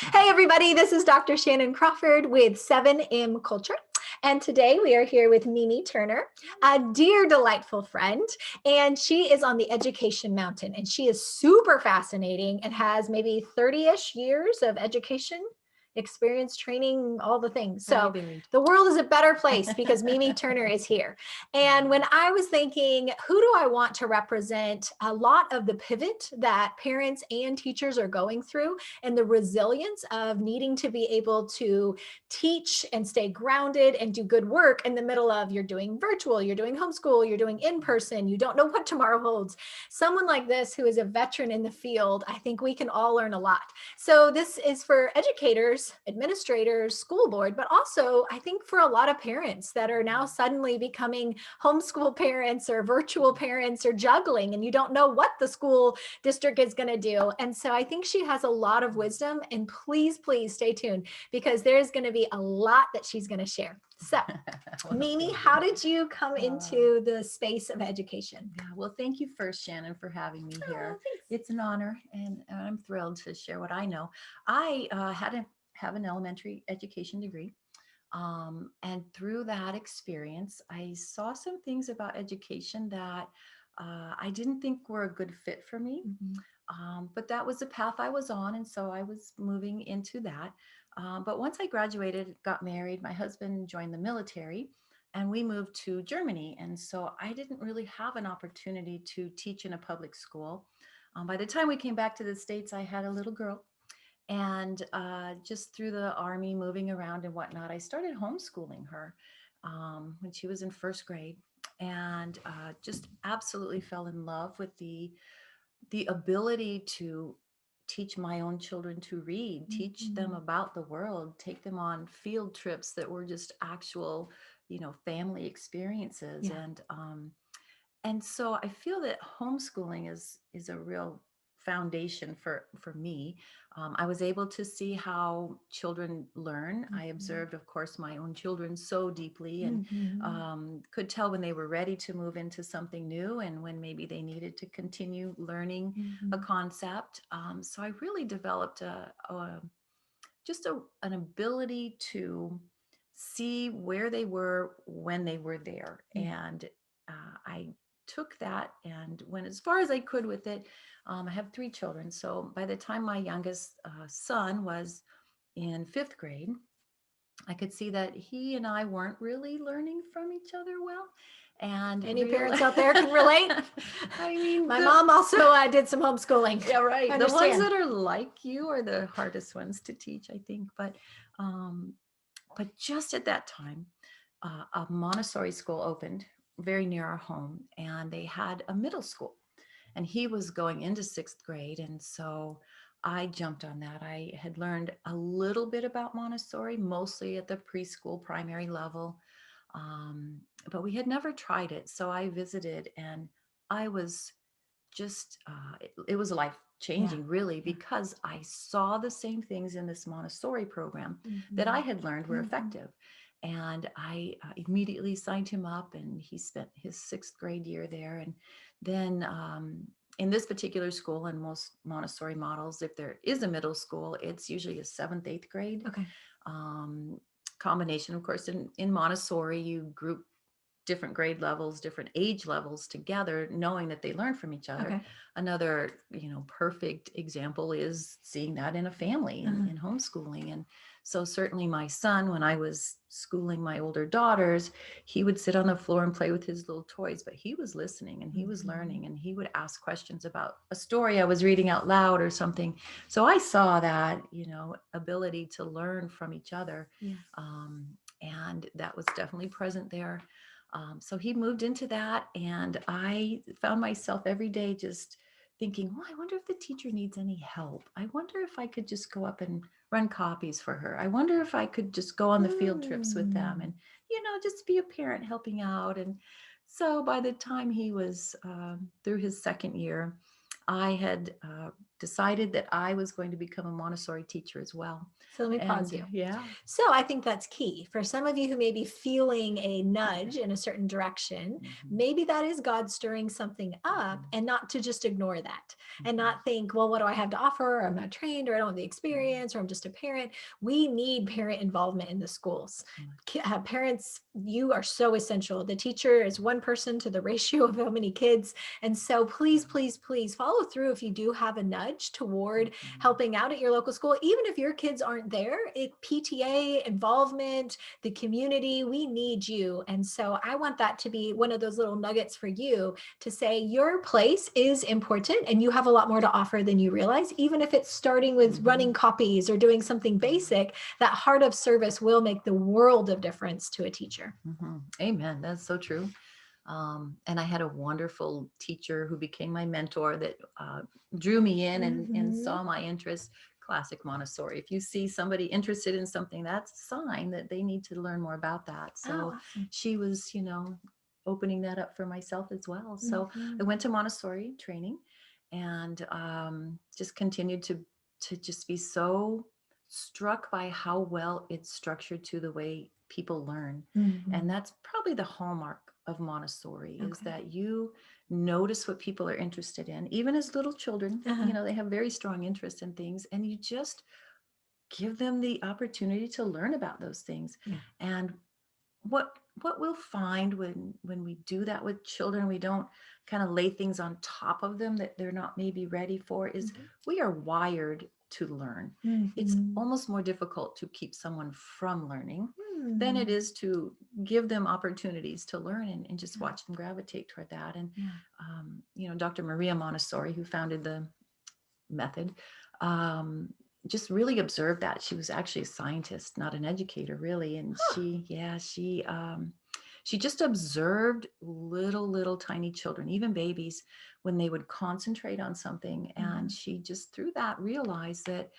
Hey, everybody, this is Dr. Shannon Crawford with 7M Culture. And today we are here with Mimi Turner, a dear, delightful friend. And she is on the Education Mountain. And she is super fascinating and has maybe 30-ish years of education experience, training, all the things. So the world is a better place because Mimi Turner is here. And when I was thinking, who do I want to represent a lot of the pivot that parents and teachers are going through and the resilience of needing to be able to teach and stay grounded and do good work in the middle of you're doing virtual, you're doing homeschool, you're doing in person, you don't know what tomorrow holds. Someone like this who is a veteran in the field, I think we can all learn a lot. So this is for educators, administrators, school board, but also I think for a lot of parents that are now suddenly becoming homeschool parents or virtual parents or juggling, and you don't know what the school district is going to do. And so I think she has a lot of wisdom, and please, please stay tuned because there's going to be a lot that she's going to share. So Mimi, how did you come into the space of education? Yeah, well, thank you first, Shannon, for having me here. It's an honor, and I'm thrilled to share what I know. I have an elementary education degree. And through that experience, I saw some things about education that I didn't think were a good fit for me. But that was the path I was on. And so I was moving into that. But once I graduated, got married, my husband joined the military and we moved to Germany. And so I didn't really have an opportunity to teach in a public school. By the time we came back to the States, I had a little girl. And just through the army, moving around and whatnot, I started homeschooling her when she was in first grade, and just absolutely fell in love with the ability to teach my own children to read, teach them about the world, take them on field trips that were just actual, family experiences, Yeah. and so I feel that homeschooling is a real foundation for me. I was able to see how children learn. I observed, of course, my own children so deeply, and could tell when they were ready to move into something new and when maybe they needed to continue learning a concept. So I really developed an ability to see where they were when they were there. And I took that and went as far as I could with it. I have three children. So by the time my youngest son was in fifth grade, I could see that he and I weren't really learning from each other well. And any parents out there can relate. I mean, my mom also did some homeschooling. Yeah, right. The ones that are like you are the hardest ones to teach, I think. But just at that time, a Montessori school opened very near our home, and they had a middle school, and he was going into sixth grade, and so I jumped on that. I had learned a little bit about Montessori, mostly at the preschool primary level, but we had never tried it. So I visited, and I was just it was life changing, really, because I saw the same things in this Montessori program that I had learned were effective. And I immediately signed him up, and he spent his sixth grade year there. And then in this particular school, and most Montessori models, if there is a middle school, it's usually a seventh, eighth grade combination. Of course, in Montessori, you group different grade levels, different age levels together, knowing that they learn from each other. Another, perfect example is seeing that in a family in homeschooling. And so certainly my son, when I was schooling my older daughters, he would sit on the floor and play with his little toys, but he was listening and he was learning, and he would ask questions about a story I was reading out loud or something. So I saw that, ability to learn from each other. And that was definitely present there. So he moved into that, and I found myself every day just thinking, well, I wonder if the teacher needs any help. I wonder if I could just go up and run copies for her. I wonder if I could just go on the field trips with them and, just be a parent helping out. And so by the time he was through his second year, I had decided that I was going to become a Montessori teacher as well. So let me pause And you. yeah. So I think that's key for some of you who may be feeling a nudge in a certain direction. Maybe that is God stirring something up, and not to just ignore that and not think, well, what do I have to offer? Or I'm not trained, or I don't have the experience, or I'm just a parent. We need parent involvement in the schools. Parents, you are so essential. The teacher is one person to the ratio of how many kids. And so please, please, please follow through if you do have a nudge toward helping out at your local school. Even if your kids aren't there, PTA involvement, the community, we need you. And so I want that to be one of those little nuggets for you to say your place is important and you have a lot more to offer than you realize. Even if it's starting with running copies or doing something basic, that heart of service will make the world of difference to a teacher. Amen. That's so true. And I had a wonderful teacher who became my mentor that drew me in and saw my interest. Classic Montessori. If you see somebody interested in something, that's a sign that they need to learn more about that. So she was, opening that up for myself as well. So I went to Montessori training and just continued to just be so struck by how well it's structured to the way people learn. And that's probably the hallmark of Montessori is that you notice what people are interested in, even as little children. They have very strong interest in things, and you just give them the opportunity to learn about those things. And what we'll find when we do that with children, we don't kind of lay things on top of them that they're not maybe ready for, is we are wired to learn. It's almost more difficult to keep someone from learning than it is to give them opportunities to learn and just watch them gravitate toward that. And Dr. Maria Montessori, who founded the method, just really observed that. She was actually a scientist, not an educator, really. And she just observed little tiny children, even babies, when they would concentrate on something. And she just through that realized that,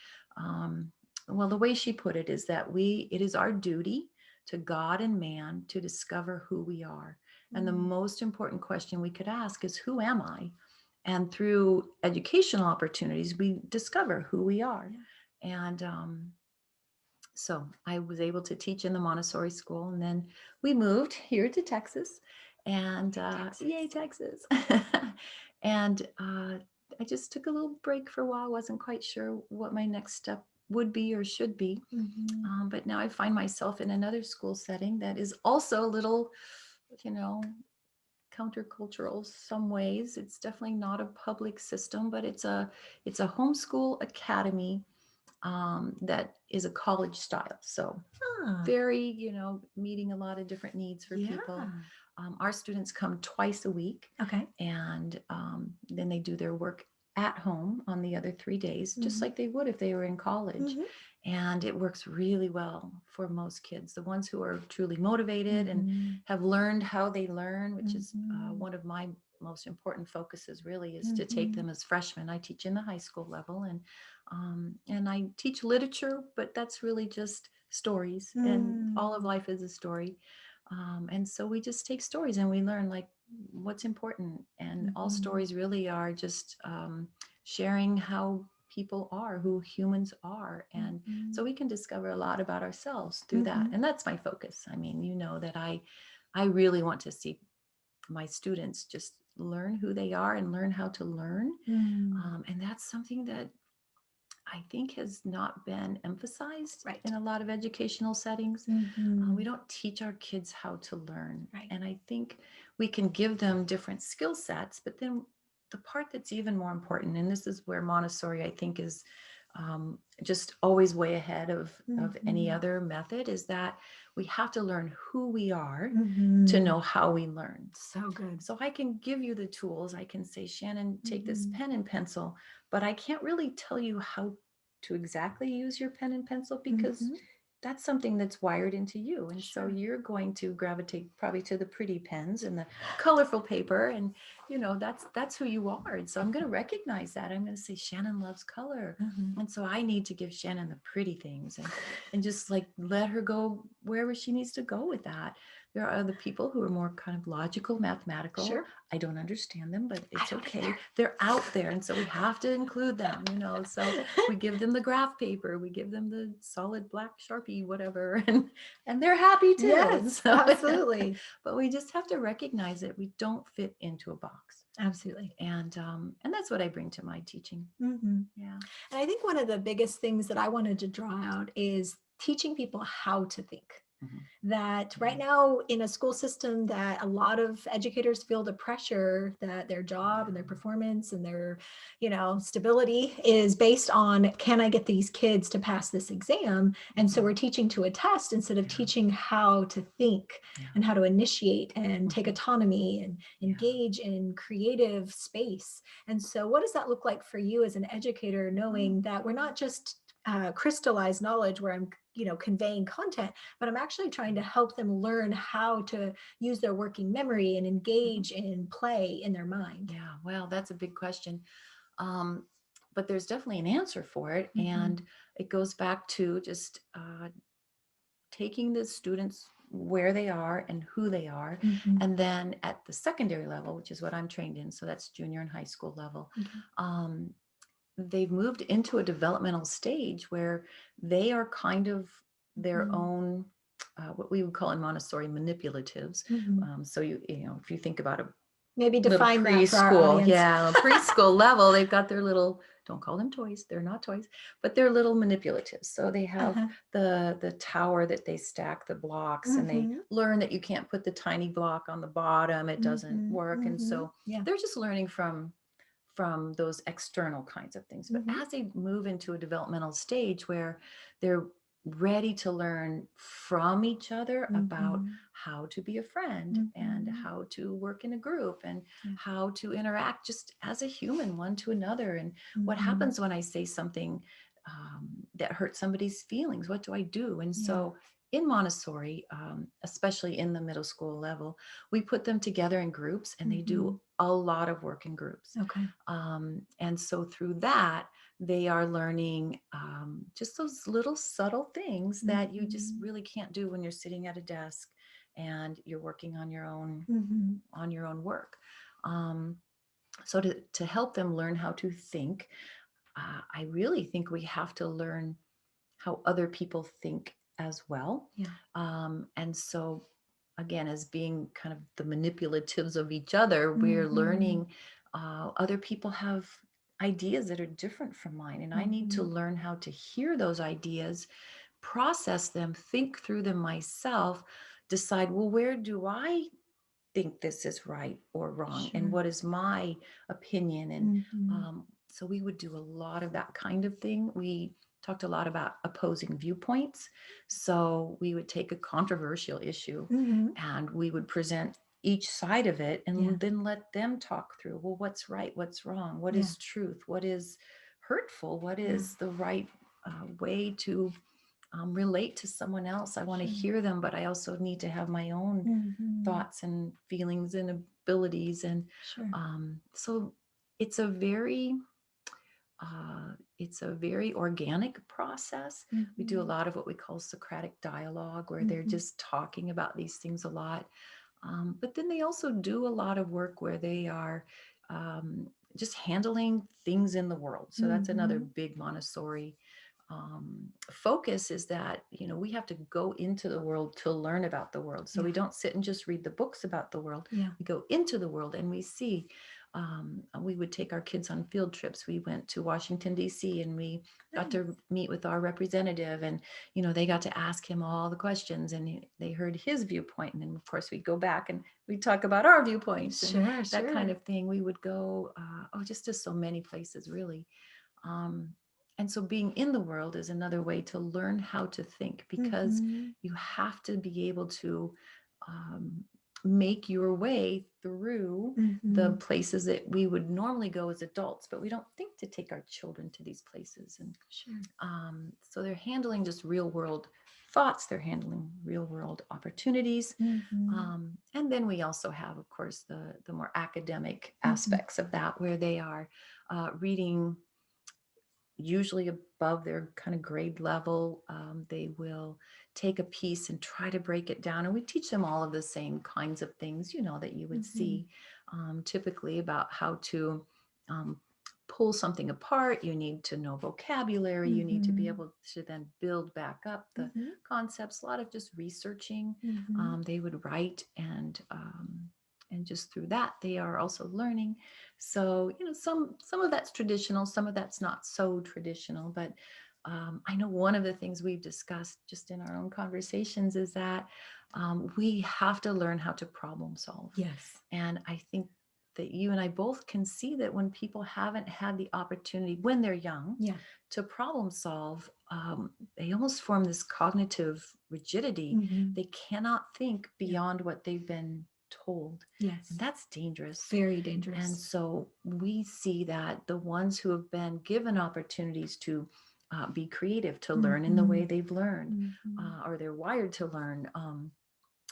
well, the way she put it is that it is our duty to God and man to discover who we are. And the most important question we could ask is, who am I? And through educational opportunities, we discover who we are. And so I was able to teach in the Montessori school. And then we moved here to Texas. And yay, Texas. And I just took a little break for a while. Wasn't quite sure what my next step would be or should be. But now I find myself in another school setting that is also a little, countercultural some ways. It's definitely not a public system, but it's a homeschool academy that is a college style. So very, meeting a lot of different needs for people. Our students come twice a week. Okay. And then they do their work at home on the other 3 days, just like they would if they were in college. And it works really well for most kids, the ones who are truly motivated and have learned how they learn, which is one of my most important focuses really is to take them as freshmen. I teach in the high school level and I teach literature, but that's really just stories and all of life is a story. And so we just take stories and we learn like what's important. And all stories really are just sharing how people are, who humans are. And so we can discover a lot about ourselves through that. And that's my focus. I mean, that I really want to see my students just learn who they are and learn how to learn. And that's something that I think has not been emphasized in a lot of educational settings. We don't teach our kids how to learn. And I think we can give them different skill sets, but then the part that's even more important, and this is where Montessori, I think, is just always way ahead of any other method, is that we have to learn who we are to know how we learn. So good. So I can give you the tools. I can say, Shannon, take this pen and pencil, but I can't really tell you how to exactly use your pen and pencil because that's something that's wired into you. And so you're going to gravitate probably to the pretty pens and the colorful paper. And, that's who you are. And so I'm going to recognize that. I'm going to say, Shannon loves color. And so I need to give Shannon the pretty things and just like let her go wherever she needs to go with that. There are other people who are more kind of logical, mathematical. Sure. I don't understand them, but I it's don't okay. either. They're out there. And so we have to include them, So we give them the graph paper, we give them the solid black Sharpie, whatever, and they're happy too. And Yes, absolutely. but we just have to recognize that we don't fit into a box. Absolutely. And that's what I bring to my teaching. Mhm. Yeah. And I think one of the biggest things that I wanted to draw out is teaching people how to think. Mhm. That right Mhm. now in a school system that a lot of educators feel the pressure that their job and their performance and their, stability is based on, can I get these kids to pass this exam? And so we're teaching to a test instead of Yeah. teaching how to think Yeah. and how to initiate and take Mhm. autonomy and Yeah. engage in creative space. And so what does that look like for you as an educator, knowing that we're not just crystallized knowledge where I'm, conveying content, but I'm actually trying to help them learn how to use their working memory and engage in play in their mind. Yeah, well, that's a big question. But there's definitely an answer for it. And it goes back to just taking the students where they are and who they are. And then at the secondary level, which is what I'm trained in, so that's junior and high school level, they've moved into a developmental stage where they are kind of their own, what we would call in Montessori manipulatives. So if you think about a Maybe little define that for our preschool, audience. preschool level, they've got their little, don't call them toys, they're not toys, but they're little manipulatives. So they have the tower that they stack the blocks, and they learn that you can't put the tiny block on the bottom, it doesn't work. And so they're just learning from those external kinds of things. But as they move into a developmental stage where they're ready to learn from each other about how to be a friend and how to work in a group and how to interact just as a human one to another. And what happens when I say something that hurts somebody's feelings? What do I do? And so in Montessori, especially in the middle school level, we put them together in groups, and they do a lot of work in groups. Okay. And so through that, they are learning just those little subtle things that you just really can't do when you're sitting at a desk and you're working on your own work. So to help them learn how to think, I really think we have to learn how other people think as well. And so again, as being kind of the manipulatives of each other, we're learning other people have ideas that are different from mine, and I need to learn how to hear those ideas, process them, think through them myself, decide, well, where do I think this is right or wrong, and what is my opinion? And so we would do a lot of that kind of thing. We talked a lot about opposing viewpoints. So we would take a controversial issue and we would present each side of it, and then let them talk through, well, what's right, what's wrong, what is truth, what is hurtful, what is the right way to relate to someone else. I want to hear them, but I also need to have my own thoughts and feelings and abilities. And so it's a very organic process. We do a lot of what we call Socratic dialogue, where they're just talking about these things a lot. But then they also do a lot of work where they are just handling things in the world. So that's another big Montessori focus, is that we have to go into the world to learn about the world. So we don't sit and just read the books about the world. We go into the world and we see. We would take our kids on field trips. We went to Washington, D.C., and we got to meet with our representative, and they got to ask him all the questions, and they heard his viewpoint. And then of course we'd go back and we'd talk about our viewpoints and that kind of thing. We would go just to so many places, really. And so being in the world is another way to learn how to think, because you have to be able to make your way through the places that we would normally go as adults, but we don't think to take our children to these places. And so they're handling just real world thoughts, they're handling real world opportunities. And then we also have, of course, the more academic aspects of that, where they are reading usually above their kind of grade level. They will take a piece and try to break it down. And we teach them all of the same kinds of things, that you would Mhm. see typically about how to um, pull something apart. You need to know vocabulary. You need to be Mhm. able to then build back up the Mhm. concepts. A lot of just researching. Mhm. They would write and just through that they are also learning. So some of that's traditional, some of that's not so traditional. But I know one of the things we've discussed just in our own conversations is that we have to learn how to problem solve. Yes. And I think that you and I both can see that when people haven't had the opportunity when they're young Yeah. to problem solve, they almost form this cognitive rigidity. Mhm. They cannot think Yeah. beyond what they've been told. Yes. And that's dangerous. Very And dangerous. so we see that the ones who have been given opportunities to be creative, to learn in the way Mhm. they've learned, Mhm. or they're wired to learn,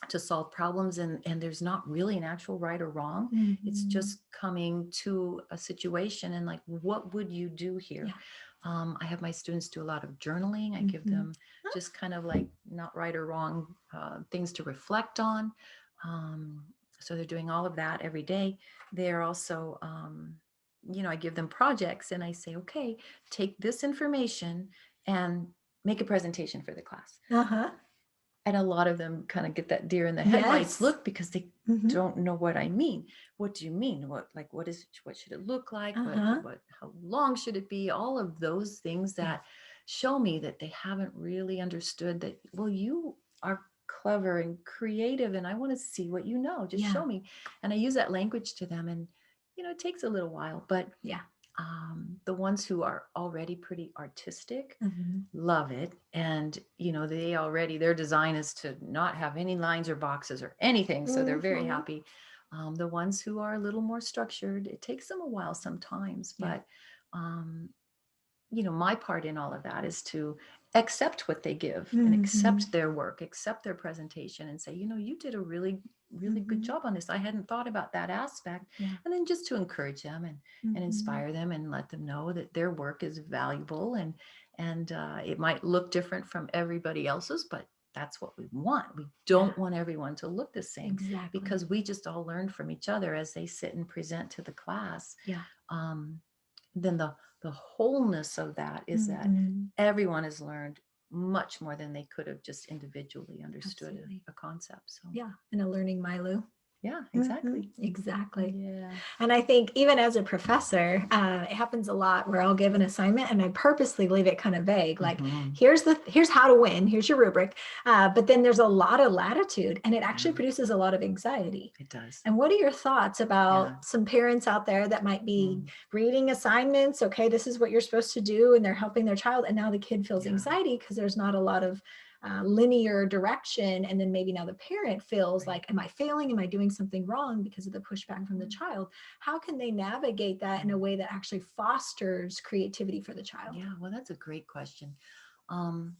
to solve problems, and there's not really an actual right or wrong. It's Mhm. just coming to a situation and like, what would you do here? Yeah. I have my students do a lot of journaling. I give Mhm. them just kind of like not right or wrong things to reflect on. um, so they're doing all of that every day. They're also I give them projects and I say, okay, take this information and make a presentation for the class. Uh-huh. And a lot of them kind of get that deer in the headlights Yes. look because they Mhm. don't know what I mean. What do you mean? What should it look like? Uh-huh. How long should it be? All of those things Yeah. that show me that they haven't really understood that, well, you are clever and creative and I want to see what you know. Just Yeah. show me. And I use that language to them, and it takes a little while, but Yeah. the ones who are already pretty artistic Mhm. love it. And their design is to not have any lines or boxes or anything, so they're very Mhm. happy. The ones who are a little more structured, it takes them a while sometimes, Yeah. but my part in all of that is to accept what they give and accept Mhm. their work, accept their presentation, and say, you did a really, really good Mhm. job on this. I hadn't thought about that aspect. Yeah. And then just to encourage them and Mhm. inspire them and let them know that their work is valuable, and it might look different from everybody else's, but that's what we want. We Yeah. don't want everyone to look the same, Exactly. because we just all learn from each other as they sit and present to the class. Yeah. um, then the wholeness of that is that Mhm. everyone has learned much more than they could have just individually understood Absolutely. a concept. So Yeah. And a learning Milo. yeah, Mhm. exactly. Exactly. Yeah. And I think even as a professor, it happens a lot where I'll give an assignment and I purposely leave it kind of vague, like Mhm. here's how to win, here's your rubric, but then there's a lot of latitude, and it actually Yeah, produces a lot of anxiety. it does. And what are your thoughts Yeah. about some parents out there that might be Mhm. reading assignments? Okay, this is what you're supposed to do, and they're helping their child, and now the kid feels Yeah. anxiety because there's not a lot of linear direction, and then maybe now the parent feels Right. like, am I failing, am I doing something wrong because of the pushback from the child? How can they navigate that in a way that actually fosters creativity for the child? Yeah, well, that's a great question. um,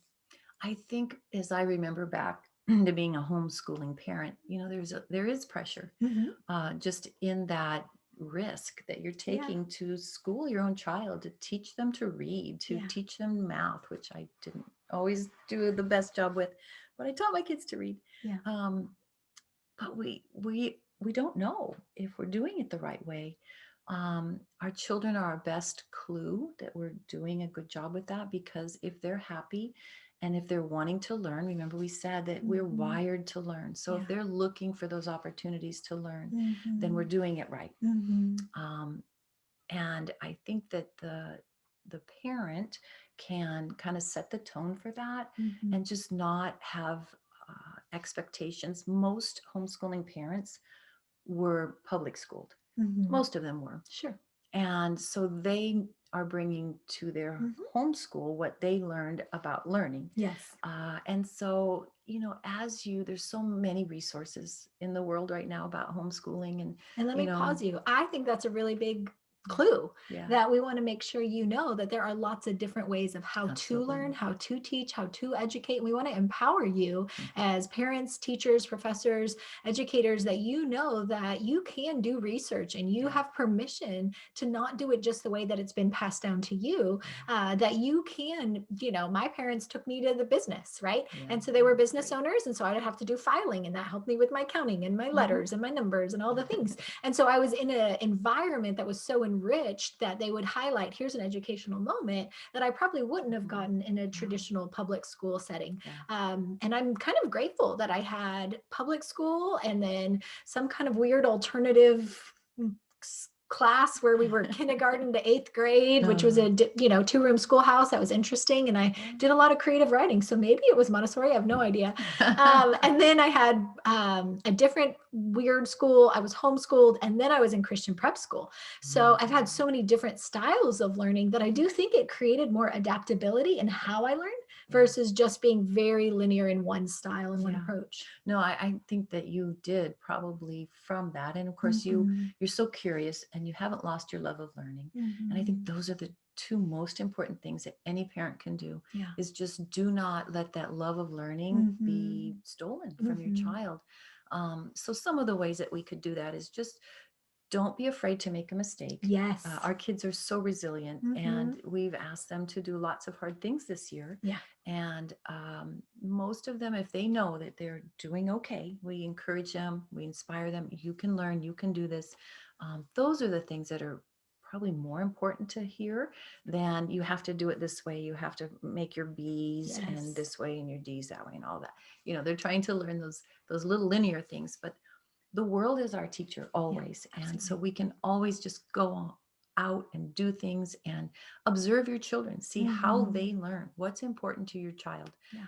I think as I remember back to being a homeschooling parent, there is pressure Mhm. just in that risk that you're Yeah. taking to school your own child, to teach them to read, to Yeah. teach them math, which I didn't always do the best job with, but I taught my kids to read. Yeah. Um, but we don't know if we're doing it the right way. Our children are our best clue that we're doing a good job with that, because if they're happy and if they're wanting to learn, remember we said that we're Mhm. wired to learn. So if Yeah. they're looking for those opportunities to learn, then we're Mhm. doing it right. Mhm. Um, and I think that the parent can kind of set the tone for that Mhm. and just not have expectations. Most homeschooling parents were public schooled. Mhm. Most of them were. Sure. And so they are bringing to their Mhm. homeschool what they learned about learning. Yes. And so, there's so many resources in the world right now about homeschooling. And let You me know, pause you. I think that's a really big clue Yeah. that we want to make sure you know that there are lots of different ways of how to learn, Absolutely. how to teach, how to educate. We want to empower you Mhm. as parents, teachers, professors, educators, that you know that you can do research and you Yeah. have permission to not do it just the way that it's been passed down to you. Yeah. That you can, my parents took me to the business, right? Yeah. And so they were business Great. owners. And so I'd have to do filing, and that helped me with my counting and my Mhm. letters and my numbers and all the things. And so I was in an environment that was so enriched that they would highlight, here's an educational moment that I probably wouldn't have Mhm. gotten in a Wow. traditional public school setting. Yeah. And I'm kind of grateful that I had public school and then some kind of weird alternative class where we were kindergarten to 8th grade, which was a 2-room schoolhouse. That was interesting, and I did a lot of creative writing, so maybe it was Montessori, I have no idea. And then I had a different weird school. I was homeschooled, and then I was in Christian prep school. So I've had so many different styles of learning that I do think it created more adaptability in how I learn versus just being very linear in one style and one approach. No, I think that you did probably from that. And of course, Mhm. you're so curious and you haven't lost your love of learning. And I think Mhm. those are the two most important things that any parent can do Yeah. is just do not let that love of learning be Mhm. stolen from your Mhm. child. So some of the ways that we could do that is just don't be afraid to make a mistake. Yes. Our kids are so resilient, and we've asked them to do lots of hard things this year. Yeah. And most of them, if they know that they're doing okay, we encourage them, we inspire them. You can learn, you can do this. Those are the things that are probably more important to hear than you have to do it this way. You have to make your B's and Yes. this way and your D's that way and all that. They're trying to learn those little linear things, but the world is our teacher always. And so we can always just go out and do things and observe your children, see how they learn, what's important to your child. Yeah.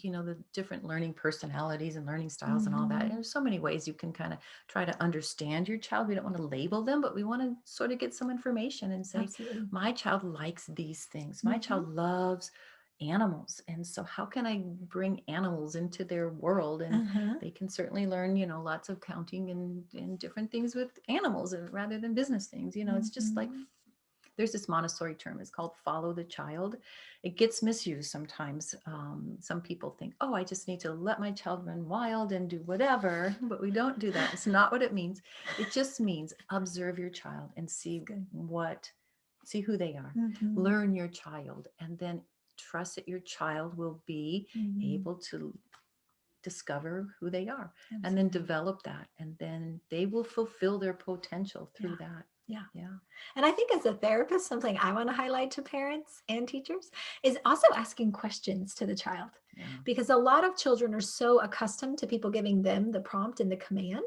The different learning personalities and learning styles and all that. And there's so many ways you can kind of try to understand your child. We don't want to label them, but we want to sort of get some information and say, Absolutely. my child likes these things. My child loves animals. And so how can I bring animals into their world? And they can certainly learn, lots of counting and different things with animals rather than business things. It's just like there's this Montessori term, it's called follow the child. It gets misused sometimes. Some people think, oh, I just need to let my child run wild and do whatever, but we don't do that. It's not what it means. It just means observe your child and see who they are, learn your child, and then trust that your child will be able to discover who they are. Absolutely. And then develop that, and then they will fulfill their potential through that. Yeah. Yeah. And I think as a therapist, something I want to highlight to parents and teachers is also asking questions to the child. Yeah. Because a lot of children are so accustomed to people giving them the prompt and the command,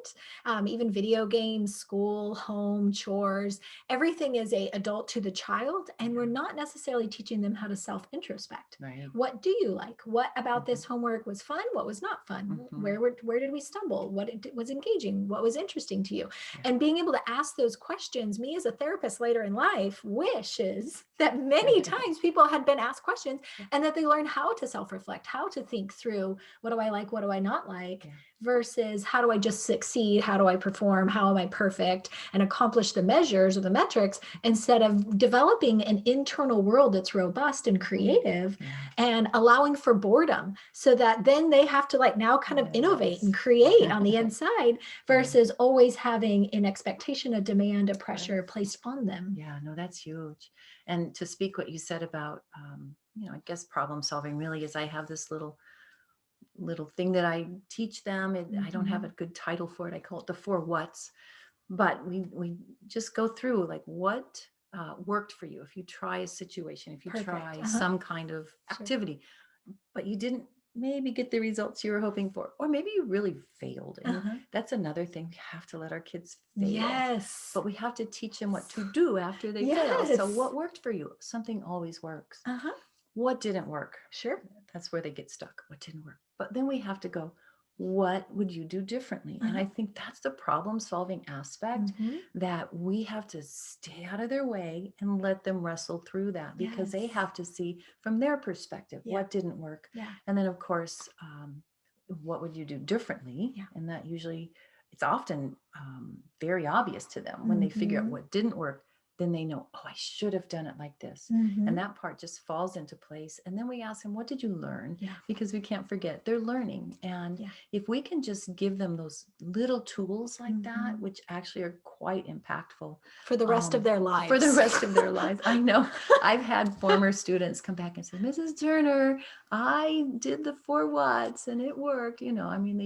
even video games, school, home, chores, everything is a adult to the child. And we're not necessarily teaching them how to self-introspect. Right. What do you like? What about this homework was fun? What was not fun? Where did we stumble? What was engaging? What was interesting to you? Yeah. And being able to ask those questions, me as a therapist later in life wishes that many times people had been asked questions and that they learn how to self-reflect, how to think through what do I like, what do I not like, versus how do I just succeed, how do I perform, how am I perfect, and accomplish the measures or the metrics, instead of developing an internal world that's robust and creative and allowing for boredom, so that then they have to now kind of innovate and create on the inside versus always having an expectation, a demand, a pressure placed on them. Yeah, no, that's huge. And to speak what you said about, I guess problem solving really is, I have this little thing that I teach them. I don't have a good title for it. I call it the 4 whats, but we just go through like what worked for you. If you try a situation, if you try some kind of activity, but you didn't maybe get the results you were hoping for, or maybe you really failed. And that's another thing. We have to let our kids fail. Yes. But we have to teach them what to do after they fail. So what worked for you? Something always works. What didn't work? Sure. That's where they get stuck. What didn't work? But then we have to go, what would you do differently? And I think that's the problem solving aspect, that we have to stay out of their way and let them wrestle through that, because they have to see from their perspective what didn't work. And then of course, what would you do differently? And that usually it's often very obvious to them when they figure out Mhm. what didn't work. Then they know, oh, I should have done it like this. And Mhm. that part just falls into place. And then we ask them, what did you learn? Yeah. Because we can't forget they're learning. And Yeah. if we can just give them those little tools like that, Mhm. which actually are quite impactful For the rest of their for the lives. rest of their lives. I know I've had former students come back and say, Mrs. Turner, I did the 4 watts and it worked. I mean,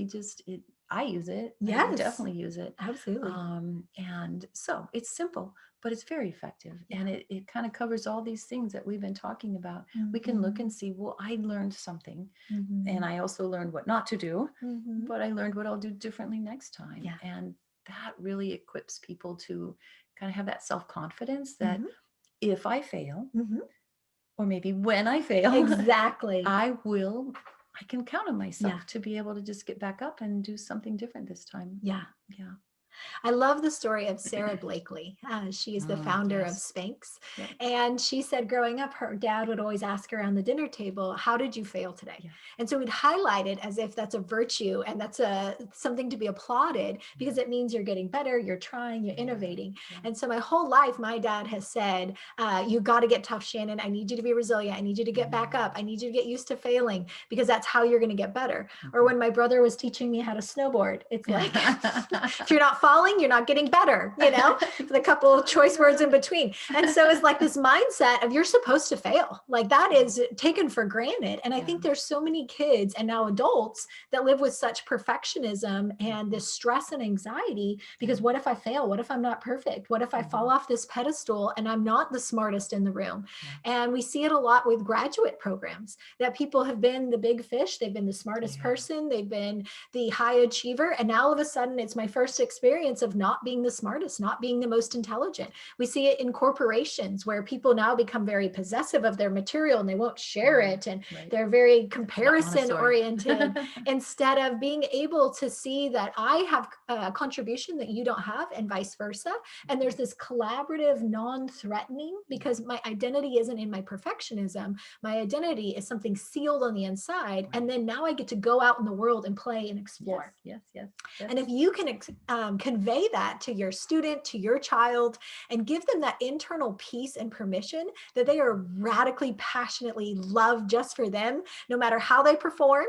I use it. I Yes, definitely use it. absolutely. And so it's simple, but it's very effective. Yeah. And it kind of covers all these things that we've been talking about. We can look Mhm. and see, well, I learned something. And Mhm. I also learned what not to do, Mhm. but I learned what I'll do differently next time. Yeah. And that really equips people to kind of have that self-confidence that Mhm. if I fail, Mhm. or maybe when I fail, Exactly. I can count on Yeah. myself to be able to just get back up and do something different this time. Yeah. Yeah. I love the story of Sarah Blakely. She is the founder of Yes. Spanx. Yep. And she said growing up, her dad would always ask her around the dinner table, how did you fail today? Yeah. And so we'd highlight it as if that's a virtue and that's something to be applauded because it means you're getting better, you're trying, you're innovating. Yeah. And so my whole life, my dad has said, you got to get tough, Shannon. I need you to be resilient. I need you to get back up. I need you to get used to failing because that's how you're going to get better. Or when my brother was teaching me how to snowboard, it's like, if you're not falling, you're not getting better, with a couple of choice words in between. And so it's like this mindset of you're supposed to fail. Like that is taken for granted. And I think there's so many kids and now adults that live with such perfectionism and this stress and anxiety because what if I fail? What if I'm not perfect? What if I fall off this pedestal and I'm not the smartest in the room? And we see it a lot with graduate programs that people have been the big fish. They've been the smartest person. They've been the high achiever. And now all of a sudden it's my first experience of not being the smartest, not being the most intelligent. We see it in corporations where people now become very possessive of their material and they won't share it. And they're very comparison oriented instead of being able to see that I have a contribution that you don't have and vice versa. And there's this collaborative non-threatening because my identity isn't in my perfectionism. My identity is something sealed on the inside. And then now I get to go out in the world and play and explore. Yes. And if you can convey that to your student, to your child, and give them that internal peace and permission that they are radically, passionately loved just for them, no matter how they perform,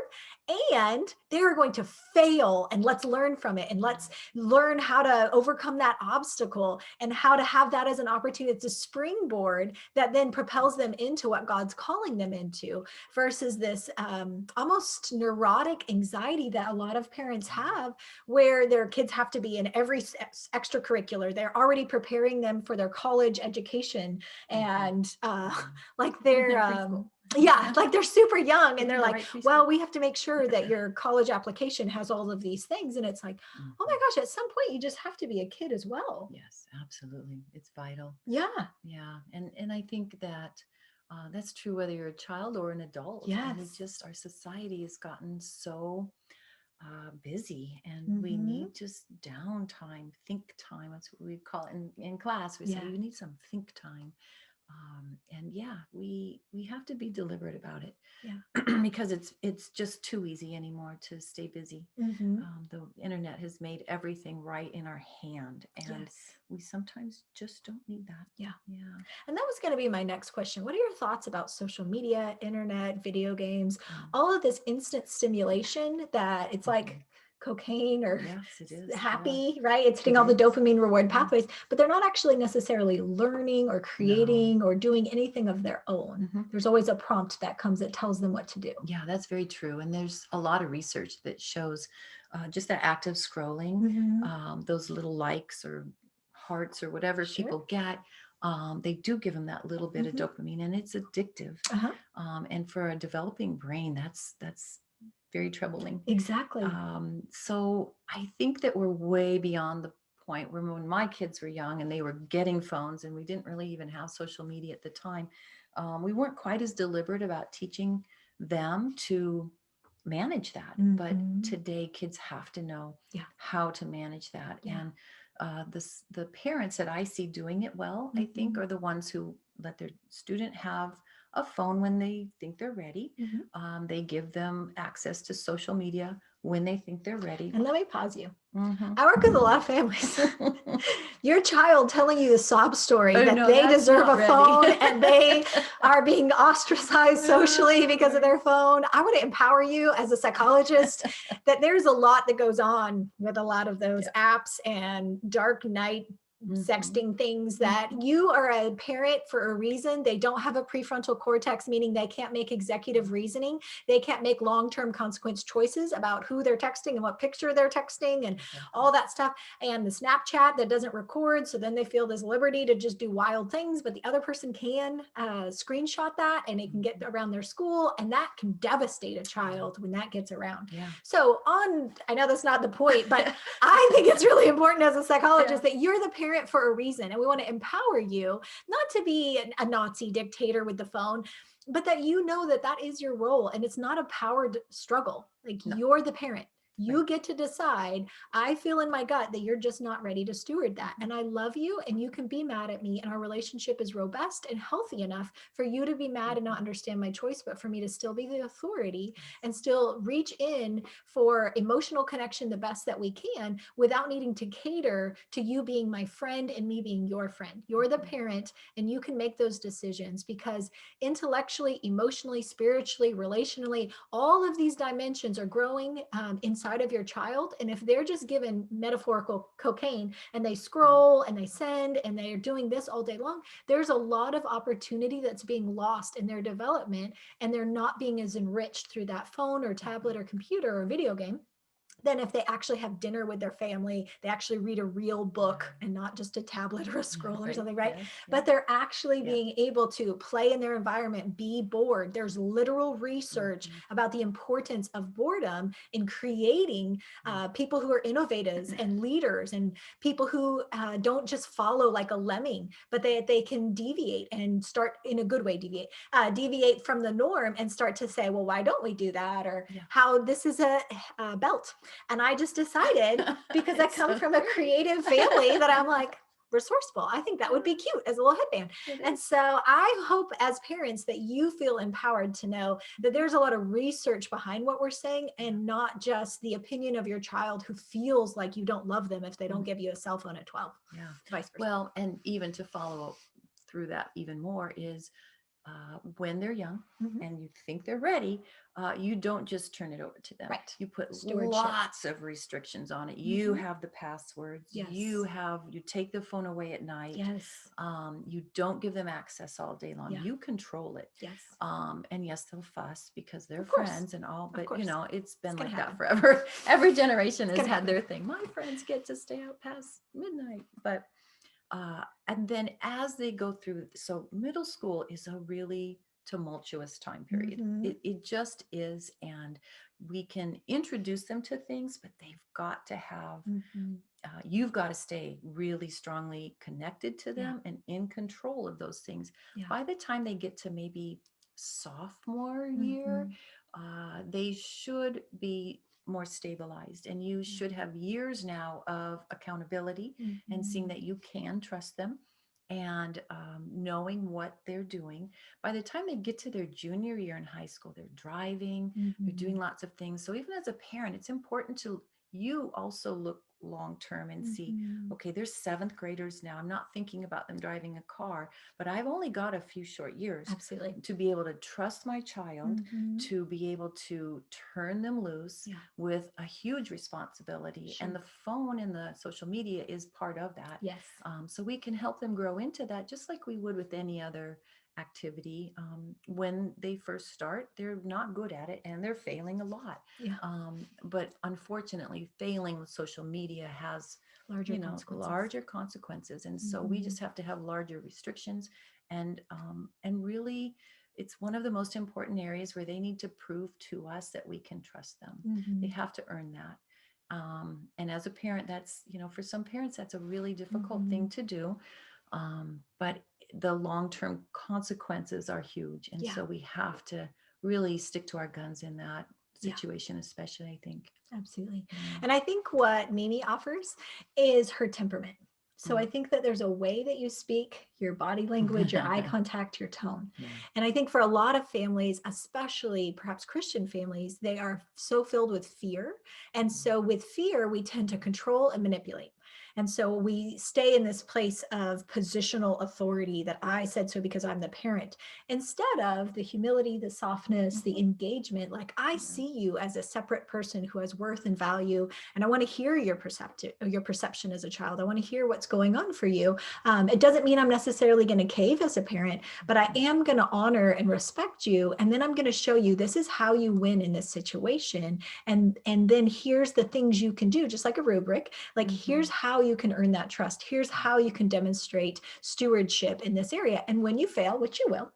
and they're going to fail, and let's learn from it, and let's learn how to overcome that obstacle and how to have that as an opportunity. It's a springboard that then propels them into what God's calling them into versus this almost neurotic anxiety that a lot of parents have where their kids have to be in every extracurricular. They're already preparing them for their college education and like they're like they're super young and they're like, well, we have to make sure that your college application has all of these things. And it's like, oh my gosh, at some point you just have to be a kid as well. Yes, absolutely. It's vital. Yeah. And I think that that's true whether you're a child or an adult. And our society has gotten so busy and we need just downtime, think time. That's what we call it in class. We say you need some think time. And we have to be deliberate about it because it's just too easy anymore to stay busy. The internet has made everything right in our hand, and we sometimes just don't need that. And that was going to be my next question. What are your thoughts about social media, internet, video games, all of this instant stimulation that it's like cocaine or happy, right? It's hitting all the dopamine reward pathways, but they're not actually necessarily learning or creating or doing anything of their own. There's always a prompt that comes that tells them what to do. Yeah, that's very true. And there's a lot of research that shows just that active scrolling, those little likes or hearts or whatever people get, they do give them that little bit of dopamine, and it's addictive. And for a developing brain, that's very troubling. Exactly. So I think that we're way beyond the point where when my kids were young and they were getting phones and we didn't really even have social media at the time, we weren't quite as deliberate about teaching them to manage that. But today kids have to know how to manage that. And the parents that I see doing it well, I think, are the ones who let their student have a phone when they think they're ready. They give them access to social media when they think they're ready. And let me pause you. Mhm. I work with a lot of families. Your child telling you the sob story Oh, that no, they that's deserve not a phone ready. and they are being ostracized socially because of their phone. I want to empower you as a psychologist that there's a lot that goes on with a lot of those apps and dark night sexting things, that you are a parent for a reason. They don't have a prefrontal cortex, meaning they can't make executive reasoning. They can't make long-term consequence choices about who they're texting and what picture they're texting and all that stuff. And the Snapchat that doesn't record, so then they feel this liberty to just do wild things, but the other person can screenshot that and it can get around their school, and that can devastate a child when that gets around. So I know that's not the point, but I think it's really important as a psychologist that you're the parent for a reason, and we want to empower you not to be a Nazi dictator with the phone, but that you know that that is your role, and it's not a power struggle. Like, you're the parent. You get to decide. I feel in my gut that you're just not ready to steward that. And I love you, and you can be mad at me, and our relationship is robust and healthy enough for you to be mad and not understand my choice, but for me to still be the authority and still reach in for emotional connection the best that we can without needing to cater to you being my friend and me being your friend. You're the parent, and you can make those decisions, because intellectually, emotionally, spiritually, relationally, all of these dimensions are growing inside of your child. And if they're just given metaphorical cocaine and they scroll and they send and they are doing this all day long, there's a lot of opportunity that's being lost in their development, and they're not being as enriched through that phone or tablet or computer or video game than if they actually have dinner with their family, they actually read a real book and not just a tablet or a scroll or something, right? But they're actually being able to play in their environment, be bored. There's literal research about the importance of boredom in creating people who are innovators and leaders, and people who don't just follow like a lemming, but they can deviate and start in a good way, deviate from the norm and start to say, well, why don't we do that? Or how this is a belt. And I just decided, because I come from a creative family, that I'm like, resourceful. I think that would be cute as a little headband. And so I hope as parents that you feel empowered to know that there's a lot of research behind what we're saying, and not just the opinion of your child who feels like you don't love them if they don't give you a cell phone at 12. Vice versa. Well, and even to follow through that even more is when they're young and you think they're ready, you don't just turn it over to them. You put lots of restrictions on it. You have the passwords. You take the phone away at night. You don't give them access all day long. You control it. And yes, they'll fuss because they're friends and all, but you know, it's been like that forever. Every generation has had their thing. My friends get to stay out past midnight, but and then as they go through, so middle school is a really tumultuous time period. It just is. And we can introduce them to things, but they've got to have, you've got to stay really strongly connected to them and in control of those things. By the time they get to maybe sophomore year, they should be more stabilized, and you should have years now of accountability and seeing that you can trust them, and knowing what they're doing. By the time they get to their junior year in high school, they're driving, they're doing lots of things. So even as a parent, it's important to you also look long term and see, okay, there's seventh graders now. I'm not thinking about them driving a car, but I've only got a few short years to be able to trust my child, to be able to turn them loose with a huge responsibility. And the phone and the social media is part of that. So we can help them grow into that, just like we would with any other activity. When they first start, they're not good at it and they're failing a lot. But unfortunately, failing with social media has larger consequences. And so we just have to have larger restrictions, and really, it's one of the most important areas where they need to prove to us that we can trust them. They have to earn that. And as a parent, that's, for some parents, that's a really difficult thing to do. But the long-term consequences are huge. And so we have to really stick to our guns in that situation, especially, I think. Absolutely. And I think what Mimi offers is her temperament. So I think that there's a way that you speak, your body language, your eye contact, your tone. Yeah. And I think for a lot of families, especially perhaps Christian families, they are so filled with fear. And so with fear, we tend to control and manipulate. And so we stay in this place of positional authority that I said so because I'm the parent, instead of the humility, the softness, the engagement. Like, I see you as a separate person who has worth and value, and I want to hear your perception as a child. I want to hear what's going on for you. It doesn't mean I'm necessarily going to cave as a parent, but I am going to honor and respect you. And then I'm going to show you this is how you win in this situation. And then here's the things you can do, just like a rubric. Like, here's how you can earn that trust. Here's how you can demonstrate stewardship in this area. And when you fail, which you will,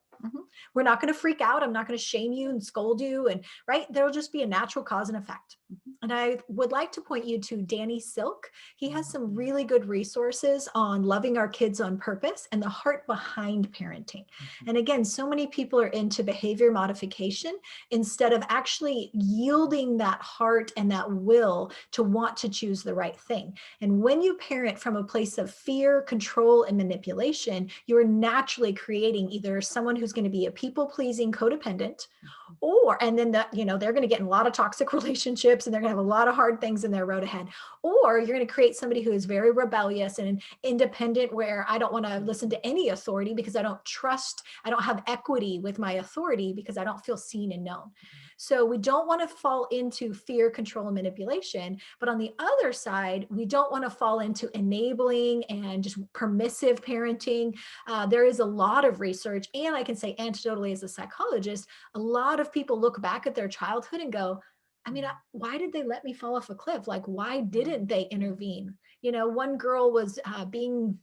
we're not going to freak out. I'm not going to shame you and scold you. And right, there'll just be a natural cause and effect. And I would like to point you to Danny Silk. He has some really good resources on loving our kids on purpose and the heart behind parenting. And again, so many people are into behavior modification instead of actually yielding that heart and that will to want to choose the right thing. And when you parent from a place of fear, control, and manipulation, you're naturally creating either someone who's going to be a people-pleasing codependent, and then that, they're going to get in a lot of toxic relationships and they're going to have a lot of hard things in their road ahead. Or you're going to create somebody who is very rebellious and independent, where I don't want to listen to any authority because I don't have equity with my authority because I don't feel seen and known. So we don't want to fall into fear, control, and manipulation. But on the other side, we don't want to fall into enabling and just permissive parenting. There is a lot of research, and I can say anecdotally as a psychologist, a lot of people look back at their childhood and go, why did they let me fall off a cliff? Like, why didn't they intervene? One girl was being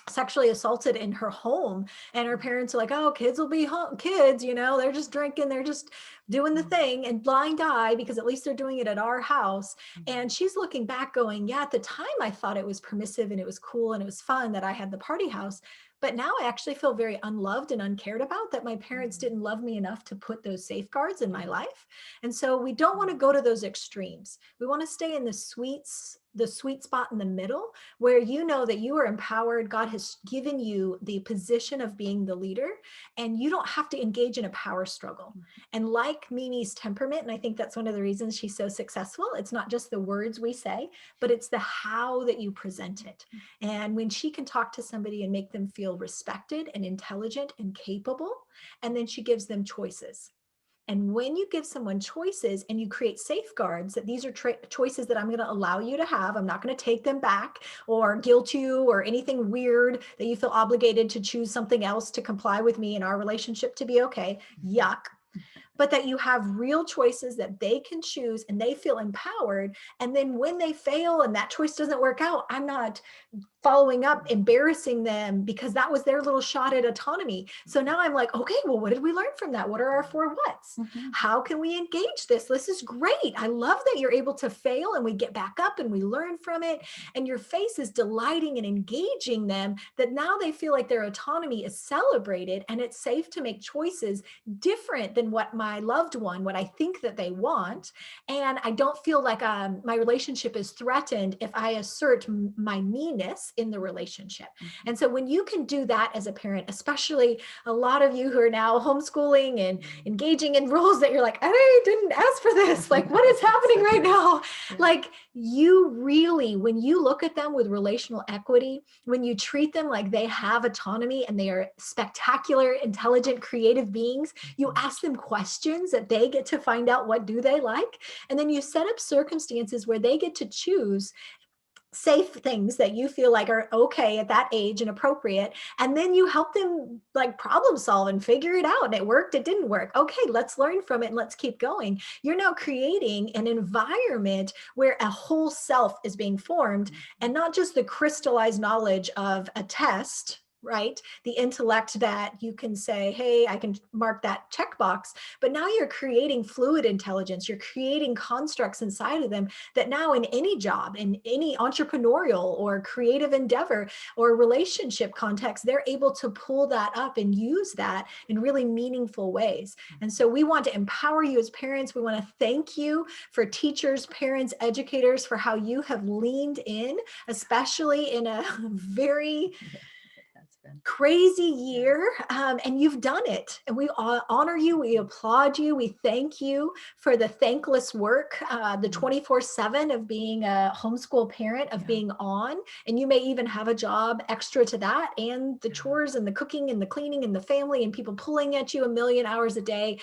sexually assaulted in her home, and her parents are like, oh, kids will be kids, they're just drinking, they're just doing the thing, and blind eye, because at least they're doing it at our house. And she's looking back going, yeah, at the time I thought it was permissive and it was cool and it was fun that I had the party house. But now I actually feel very unloved and uncared about, that my parents didn't love me enough to put those safeguards in my life. And so we don't want to go to those extremes. We want to stay in the sweet spot in the middle, where you know that you are empowered. God has given you the position of being the leader, and you don't have to engage in a power struggle. And like Mimi's temperament, and I think that's one of the reasons she's so successful, it's not just the words we say, but it's the how that you present it. And when she can talk to somebody and make them feel respected and intelligent and capable, and then she gives them choices. And when you give someone choices and you create safeguards that these are choices that I'm going to allow you to have, I'm not going to take them back or guilt you or anything weird that you feel obligated to choose something else to comply with me and our relationship to be okay. Yuck. But that you have real choices that they can choose and they feel empowered. And then when they fail and that choice doesn't work out, I'm not following up, embarrassing them, because that was their little shot at autonomy. So now I'm like, okay, well, what did we learn from that? What are our 4 whats? How can we engage this? This is great. I love that you're able to fail and we get back up and we learn from it. And your face is delighting and engaging them, that now they feel like their autonomy is celebrated and it's safe to make choices different than what my loved one, what I think that they want. And I don't feel like my relationship is threatened if I assert my meanness in the relationship. And so when you can do that as a parent, especially a lot of you who are now homeschooling and engaging in roles that you're like, I didn't ask for this. Like, what is happening right now? Like, you really, when you look at them with relational equity, when you treat them like they have autonomy and they are spectacular, intelligent, creative beings, you ask them questions that they get to find out what do they like. And then you set up circumstances where they get to choose safe things that you feel like are okay at that age and appropriate. And then you help them like problem solve and figure it out. It worked, it didn't work. Okay, let's learn from it and let's keep going. You're now creating an environment where a whole self is being formed, and not just the crystallized knowledge of a test, right? The intellect that you can say, hey, I can mark that checkbox. But now you're creating fluid intelligence. You're creating constructs inside of them that now in any job, in any entrepreneurial or creative endeavor or relationship context, they're able to pull that up and use that in really meaningful ways. And so we want to empower you as parents. We want to thank you for teachers, parents, educators, for how you have leaned in, especially in a very That's been crazy year, and you've done it, and we honor you, we applaud you, we thank you for the thankless work, the 24/7 of being a homeschool parent, of being on, and you may even have a job extra to that, and the chores and the cooking and the cleaning and the family and people pulling at you a million hours a day.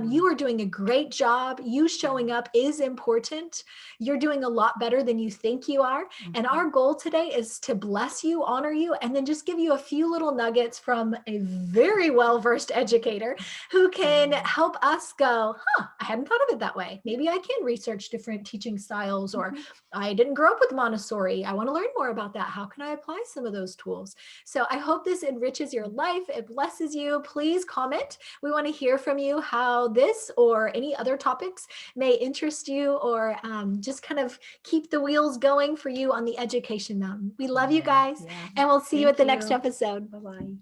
You are doing a great job. You showing up is important. You're doing a lot better than you think you are, and our goal today is to bless you, honor you, and then just give you a few little nuggets from a very well-versed educator who can help us go, I hadn't thought of it that way. Maybe I can research different teaching styles, or I didn't grow up with Montessori. I want to learn more about that. How can I apply some of those tools? So I hope this enriches your life. It blesses you. Please comment. We want to hear from you how this or any other topics may interest you, or just kind of keep the wheels going for you on the education mountain. We love you guys, and we'll see you at the next episode. Bye-bye.